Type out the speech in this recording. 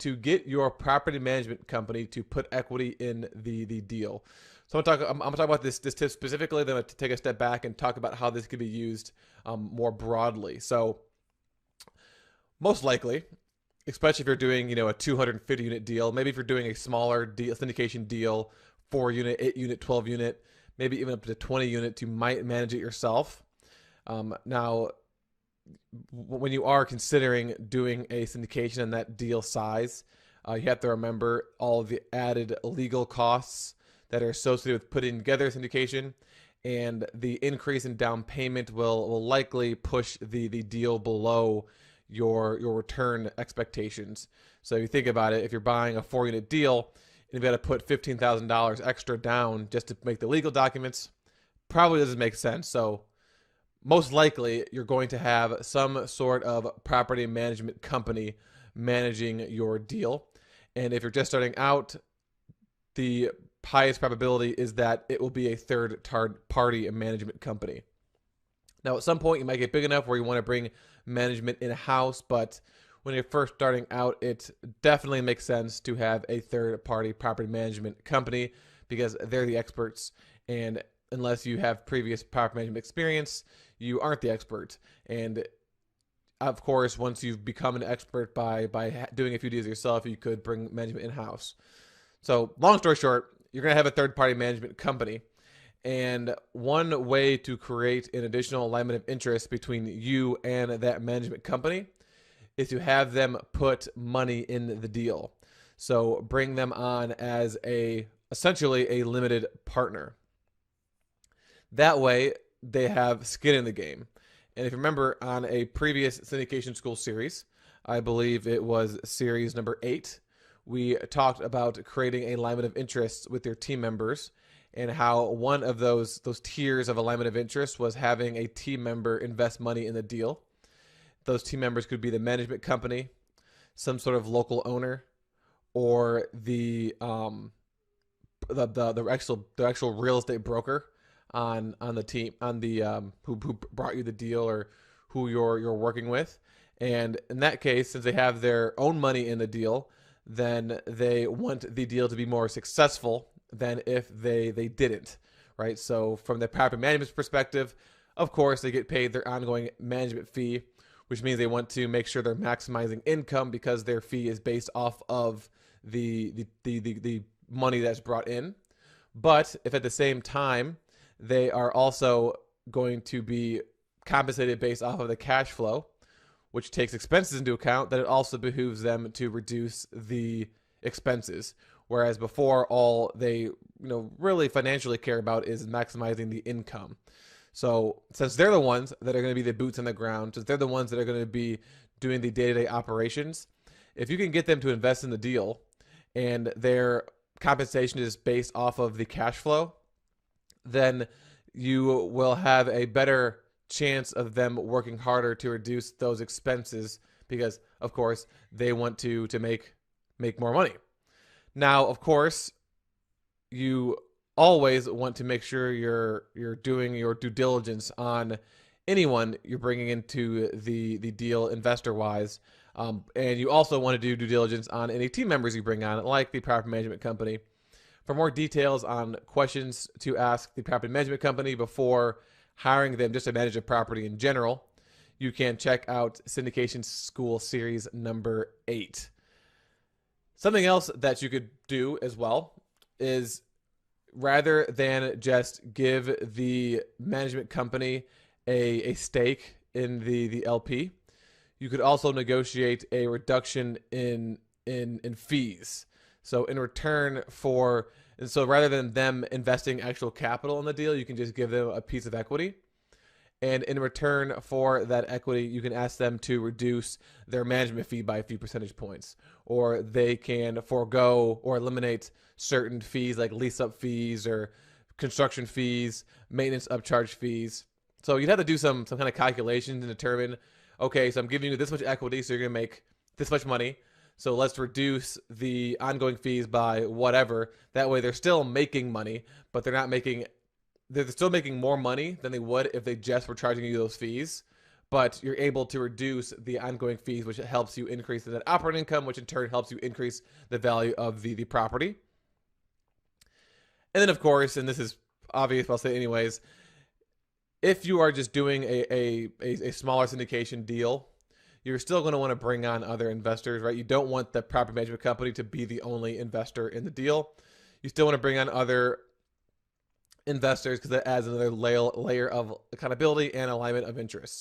to get your property management company to put equity in the deal. So I'm gonna talk about this tip specifically. Then I'm gonna take a step back and talk about how this could be used more broadly. So most likely, especially if you're doing, a 250 unit deal, maybe if you're doing a smaller deal, syndication deal, 4 unit, 8 unit, 12 unit, maybe even up to 20 units, you might manage it yourself. Now, when you are considering doing a syndication in that deal size, you have to remember all of the added legal costs that are associated with putting together a syndication, and the increase in down payment will likely push the deal below your return expectations. So you think about it, if you're buying a 4 unit deal and you've got to put $15,000 extra down just to make the legal documents, probably doesn't make sense. So most likely you're going to have some sort of property management company managing your deal. And if you're just starting out, the highest probability is that it will be a third-party management company. Now, at some point, you might get big enough where you want to bring management in-house, but when you're first starting out, it definitely makes sense to have a third-party property management company because they're the experts, and unless you have previous property management experience, you aren't the expert. And of course, once you've become an expert by doing a few deals yourself, you could bring management in-house. So long story short, you're going to have a third-party management company. And one way to create an additional alignment of interest between you and that management company is to have them put money in the deal. So bring them on as essentially a limited partner. That way, they have skin in the game. And if you remember on a previous syndication school series, I believe it was series number 8, we talked about creating a alignment of interests with your team members and how one of those tiers of alignment of interest was having a team member invest money in the deal. Those team members could be the management company, some sort of local owner, or the actual real estate broker on the team, on the who brought you the deal or who you're working with. And in that case, since they have their own money in the deal, then they want the deal to be more successful than if they didn't, right? So from the property management perspective, of course, they get paid their ongoing management fee, which means they want to make sure they're maximizing income because their fee is based off of the money that's brought in. But if at the same time they are also going to be compensated based off of the cash flow, which takes expenses into account, then it also behooves them to reduce the expenses. Whereas before, all they really financially care about is maximizing the income. So since they're the ones that are going to be the boots on the ground, since they're the ones that are going to be doing the day-to-day operations, if you can get them to invest in the deal and their compensation is based off of the cash flow, then you will have a better chance of them working harder to reduce those expenses because, of course, they want to make more money. Now, of course, you always want to make sure you're doing your due diligence on anyone you're bringing into the deal investor-wise. And you also want to do due diligence on any team members you bring on, like the property management company. For more details on questions to ask the property management company before hiring them just to manage a property in general, you can check out Syndication School Series number 8. Something else that you could do as well is rather than just give the management company a stake in the LP, you could also negotiate a reduction in fees. So in return for, and so rather than them investing actual capital in the deal, you can just give them a piece of equity. And in return for that equity, you can ask them to reduce their management fee by a few percentage points. Or they can forego or eliminate certain fees like lease-up fees or construction fees, maintenance upcharge fees. So you'd have to do some kind of calculation to determine, okay, so I'm giving you this much equity, so you're going to make this much money. So let's reduce the ongoing fees by whatever. That way they're still making money, but they're still making more money than they would if they just were charging you those fees. but you're able to reduce the ongoing fees, which helps you increase the net operating income, which in turn helps you increase the value of the property. And then, of course, and this is obvious, but I'll say it anyways, if you are just doing a smaller syndication deal, you're still going to want to bring on other investors, right? You don't want the property management company to be the only investor in the deal. You still want to bring on other investors because that adds another layer of accountability and alignment of interests.